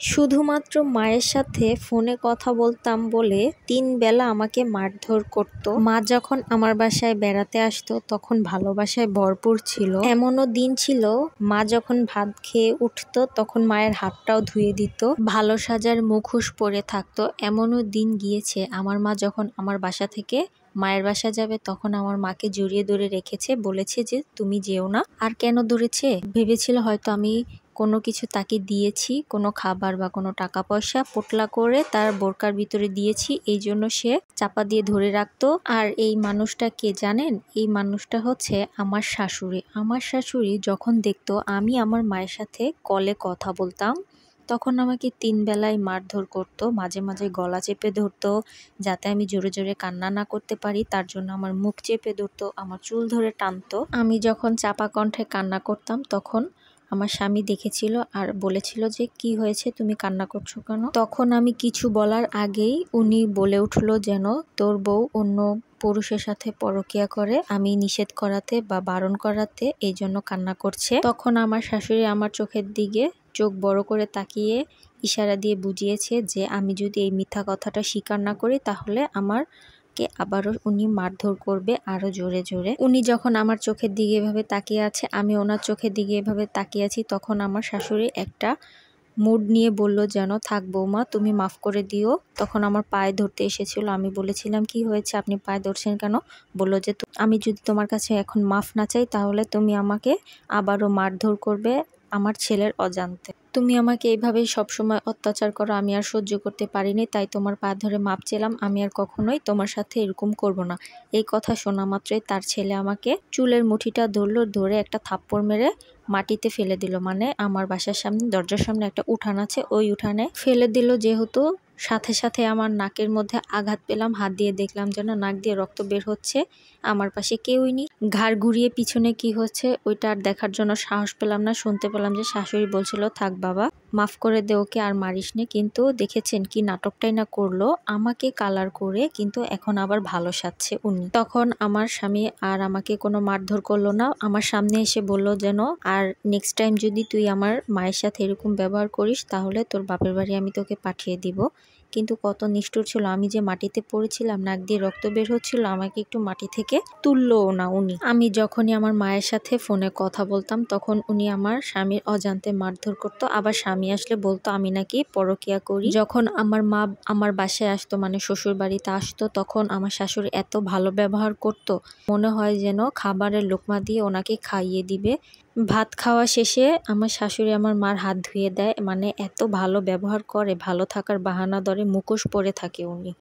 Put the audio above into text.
শুধুমাত্র মায়ের সাথে ফোনে কথা বলতাম বলে ৩ বেলা আমাকে মারধর করত। মা যখন আমার বাসায় বেড়াতে আসতো তখন ভালোবাসায় ভরপুর ছিল। এমনও দিন ছিল মা যখন ভাত খেয়ে উঠতো তখন মায়ের হাতটাও ধুয়ে দিত। ভালো সাজার মুখোশ পরে থাকতো। এমনও দিন গিয়েছে আমার মা যখন আমার বাসা থেকে মায়ের বাসা যাবে তখন আমার মাকে জড়িয়ে ধরে রেখেছে, বলেছে যে তুমি যেও না। আর কেন ধরেছে? ভেবেছিল হয়তো আমি কোনো কিছু তাকে দিয়েছি, কোনো খাবার বা কোনো টাকা পয়সা পোটলা করে তার বোরকার ভিতরে দিয়েছি, এই জন্য সে চাপা দিয়ে ধরে রাখতো। আর এই মানুষটা কে জানেন? এই মানুষটা হচ্ছে আমার শাশুড়ি। আমার শাশুড়ি যখন দেখতো আমি আমার মায়ের সাথে কলে কথা বলতাম তখন আমাকে ৩ বেলায় মারধর করতো। মাঝে মাঝে গলা চেপে ধরতো যাতে আমি জোরে জোরে কান্না না করতে পারি, তার জন্য আমার মুখ চেপে ধরতো, আমার চুল ধরে টানতো। আমি যখন চাপা কণ্ঠে কান্না করতাম তখন আমার স্বামী দেখেছিল আর বলেছিল যে কি হয়েছে, তুমি কান্না করছো কেন? তখন আমি কিছু বলার আগেই উনি বলে উঠলো যেন তোর বউ অন্য পুরুষের সাথে পরকীয়া করে, আমি নিষেধ করাতে বা বারণ করাতে এই জন্য কান্না করছে। তখন আমার শাশুড়ি আমার চোখের দিকে চোখ বড় করে তাকিয়ে ইশারা দিয়ে বুঝিয়েছে যে আমি যদি এই মিথ্যা কথাটা স্বীকার না করি তাহলে আমারকে আবারও উনি মারধর করবে আরো জোরে জোরে। উনি যখন আমার চোখের দিকে এভাবে তাকিয়ে আছে, আমি ওনার চোখের দিকে এভাবে তাকিয়ে আছি, তখন আমার শাশুড়ি একটা মুড নিয়ে বলল যেন থাক বৌমা তুমি মাফ করে দিও। তখন আমার পায়ে ধরতে এসেছিল। আমি বলেছিলাম কি হয়েছে, আপনি পায়ে ধরছেন কেন? বলল যে আমি যদি তোমার কাছে এখন মাফ না চাই তাহলে তুমি আমাকে আবারও মারধর করবে আমার ছেলের অজান্তে। তুমি আমাকে এইভাবেই সবসময় অত্যাচার করো, আমি আর সহ্য করতে পারিনি, তাই তোমার পা ধরে মাপ চেলাম, আমি আর কখনোই তোমার সাথে এরকম করব না। এই কথা শোনা মাত্রই তার ছেলে আমাকে চুলের মুঠিটা ধরলো, ধরে একটা থাপ্পড় মেরে মাটিতে ফেলে দিল। মানে আমার বাসার সামনে দরজার সামনে একটা উঠান আছে, ওই উঠানে ফেলে দিল। যেহেতু সাথে সাথে আমার নাকের মধ্যে আঘাত পেলাম, হাত দিয়ে দেখলাম যেন নাক দিয়ে রক্ত বের হচ্ছে। আমার পাশে কেউই নেই। ঘাড় ঘুরিয়ে পিছনে কি হচ্ছে ওইটা আর দেখার জন্য সাহস পেলাম না। শুনতে পেলাম যে শাশুড়ি বলছিল থাক বাবা মাফ করে দে ওকে, আর মারিস নে। কিন্তু দেখেছেন কি নাটকটাই না করলো, আমাকে কালার করে কিন্তু এখন আবার ভালো সাজছে উনি। তখন আমার স্বামী আর আমাকে কোনো মারধর করলো না, আমার সামনে এসে বলল যেন আর নেক্সট টাইম যদি তুই আমার মায়ের সাথে এরকম ব্যবহার করিস তাহলে তোর বাপের বাড়ি আমি তোকে পাঠিয়ে দিব। কিন্তু কত নিষ্ঠুর ছিল, আমি যে মাটিতে পড়েছিলাম, নাক দিয়ে রক্ত বের হচ্ছিল, আমাকে একটু মাটি থেকে তুললোও না উনি। আমি যখনই আমার মায়ের সাথে ফোনে কথা বলতাম তখন উনি আমার স্বামীর অজান্তে মারধর করতো। আবার স্বামী আসলে বলতো আমি নাকি পরকীয়া করি। যখন আমার মা আমার বাসায় আসতো, মানে শ্বশুর বাড়িতে আসতো, তখন আমার শাশুড়ি এত ভালো ব্যবহার করতো, মনে হয় যেন খাবারের লোকমা দিয়ে ওনাকে খাইয়ে দিবে। ভাত খাওয়া শেষে আমার শাশুড়ি আমার মার হাত ধুয়ে দেয়, মানে এত ভালো ব্যবহার করে, ভালো থাকার বাহানা ধরে মুখোশ পরে থাকে উনি।